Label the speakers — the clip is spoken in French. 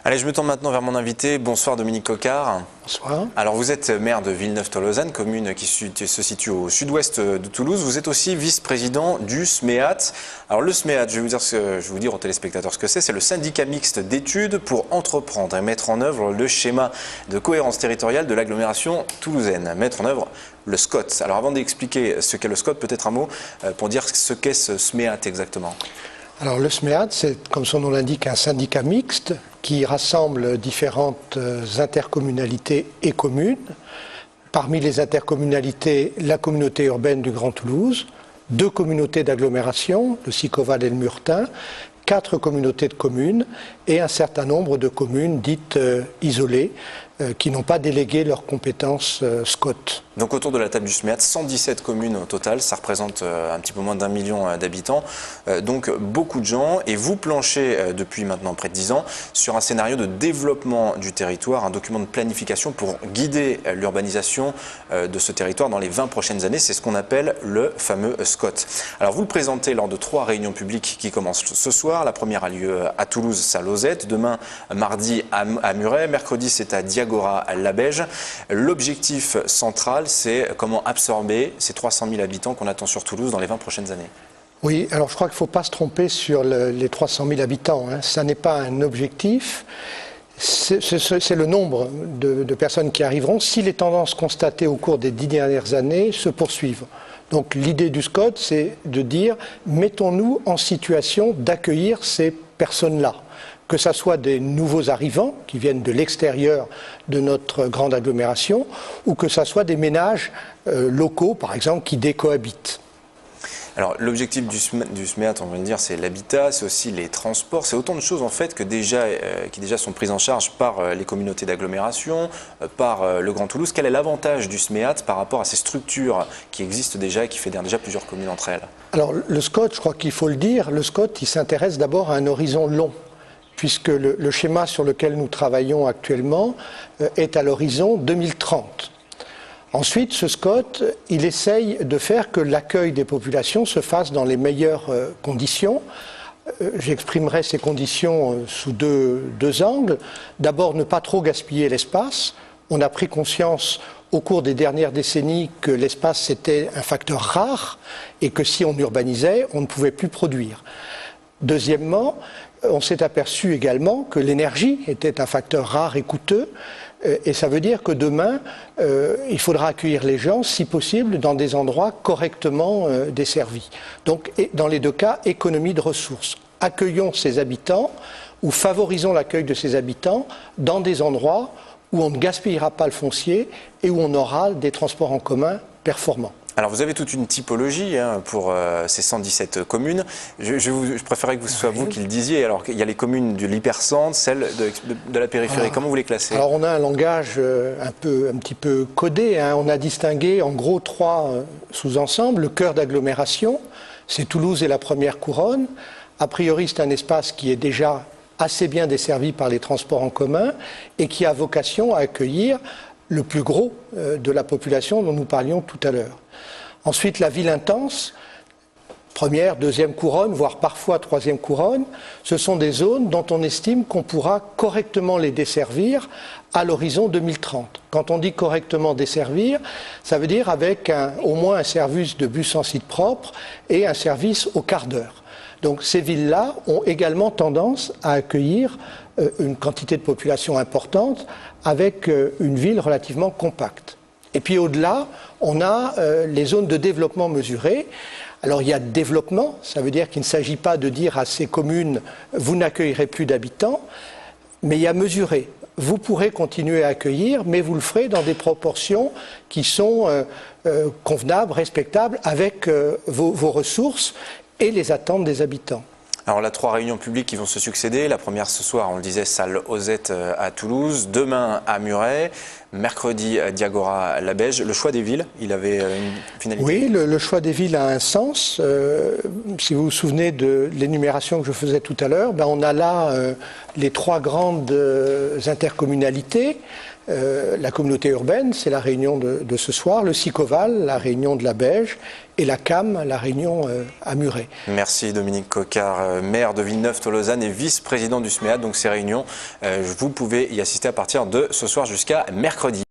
Speaker 1: Allez, je me tourne maintenant vers mon invité. Bonsoir Dominique Coquard.
Speaker 2: Bonsoir.
Speaker 1: Alors vous êtes maire de Villeneuve-Tolosane, commune qui se situe au sud-ouest de Toulouse. Vous êtes aussi vice-président du SMEAT. Alors le SMEAT, je vais vous dire aux téléspectateurs ce que c'est. C'est le syndicat mixte d'études pour entreprendre et mettre en œuvre le schéma de cohérence territoriale de l'agglomération toulousaine. Mettre en œuvre le SCOT. Alors avant d'expliquer ce qu'est le SCOT, peut-être un mot pour dire ce qu'est ce SMEAT exactement.
Speaker 2: Alors le SMEAT, c'est comme son nom l'indique un syndicat mixte qui rassemble différentes intercommunalités et communes. Parmi les intercommunalités, la communauté urbaine du Grand Toulouse, 2 communautés d'agglomération, le Sicoval et le Murtin, 4 communautés de communes et un certain nombre de communes dites isolées qui n'ont pas délégué leurs compétences SCOT.
Speaker 1: Donc autour de la table du SMEAT, 117 communes au total, ça représente un petit peu moins d'1 million d'habitants, donc beaucoup de gens, et vous planchez depuis maintenant près de 10 ans sur un scénario de développement du territoire, un document de planification pour guider l'urbanisation de ce territoire dans les 20 prochaines années, c'est ce qu'on appelle le fameux SCOT. Alors vous le présentez lors de 3 réunions publiques qui commencent ce soir, la première a lieu à Toulouse, Saint-Lauzette, demain mardi à Muret, mercredi c'est à Diagora-Labège. L'objectif central, c'est comment absorber ces 300 000 habitants qu'on attend sur Toulouse dans les 20 prochaines années.
Speaker 2: Oui, alors je crois qu'il ne faut pas se tromper sur les 300 000 habitants. Ça n'est pas un objectif, c'est le nombre de personnes qui arriveront si les tendances constatées au cours des 10 dernières années se poursuivent. Donc l'idée du SCOT, c'est de dire, mettons-nous en situation d'accueillir ces personnes-là. Que ce soit des nouveaux arrivants qui viennent de l'extérieur de notre grande agglomération ou que ce soit des ménages locaux, par exemple, qui décohabitent.
Speaker 1: Alors l'objectif du SMEAT, on va le dire, c'est l'habitat, c'est aussi les transports, c'est autant de choses en fait qui déjà sont prises en charge par les communautés d'agglomération, par le Grand Toulouse. Quel est l'avantage du SMEAT par rapport à ces structures qui existent déjà et qui fédèrent déjà plusieurs communes entre elles? Alors
Speaker 2: le SCOT, je crois qu'il faut le dire, le SCOT il s'intéresse d'abord à un horizon long, puisque le schéma sur lequel nous travaillons actuellement est à l'horizon 2030. Ensuite, ce SCOT, il essaye de faire que l'accueil des populations se fasse dans les meilleures conditions. J'exprimerai ces conditions sous deux angles. D'abord, ne pas trop gaspiller l'espace. On a pris conscience au cours des dernières décennies que l'espace c'était un facteur rare et que si on urbanisait, on ne pouvait plus produire. Deuxièmement, on s'est aperçu également que l'énergie était un facteur rare et coûteux, et ça veut dire que demain, il faudra accueillir les gens, si possible, dans des endroits correctement desservis. Donc, dans les 2 cas, économie de ressources. Accueillons ces habitants ou favorisons l'accueil de ces habitants dans des endroits où on ne gaspillera pas le foncier et où on aura des transports en commun performants. Alors vous avez toute une typologie pour ces 117 communes. Je préférerais que ce soit vous qui le disiez. Alors il y a les communes de l'hypercentre, celles de la périphérie. Comment vous les classez? Alors on a un langage un petit peu codé. On a distingué en gros 3 sous-ensembles. Le cœur d'agglomération, c'est Toulouse et la première couronne. A priori c'est un espace qui est déjà assez bien desservi par les transports en commun et qui a vocation à accueillir le plus gros de la population dont nous parlions tout à l'heure. Ensuite, la ville intense, première, deuxième couronne, voire parfois troisième couronne, ce sont des zones dont on estime qu'on pourra correctement les desservir à l'horizon 2030. Quand on dit correctement desservir, ça veut dire avec au moins un service de bus en site propre et un service au quart d'heure. Donc ces villes-là ont également tendance à accueillir une quantité de population importante avec une ville relativement compacte. Et puis au-delà, on a les zones de développement mesurées. Alors il y a développement, ça veut dire qu'il ne s'agit pas de dire à ces communes « vous n'accueillerez plus d'habitants », mais il y a mesuré. Vous pourrez continuer à accueillir, mais vous le ferez dans des proportions qui sont convenables, respectables avec vos ressources et les attentes des habitants.
Speaker 1: Alors, là, 3 réunions publiques qui vont se succéder. La première ce soir, on le disait, Salle-Ozette à Toulouse. Demain à Muret. Mercredi à Diagora-Labège. Le choix des villes, il avait une finalité?
Speaker 2: Oui, le choix des villes a un sens. Si vous vous souvenez de l'énumération que je faisais tout à l'heure, on a là les trois grandes intercommunalités. La communauté urbaine, c'est la réunion de ce soir, le SICOVAL, la réunion de la Beige, et la CAM, la réunion à Muret.
Speaker 1: Merci Dominique Coquard, maire de Villeneuve-Tolosane et vice-président du SMEAD. Donc ces réunions, vous pouvez y assister à partir de ce soir jusqu'à mercredi.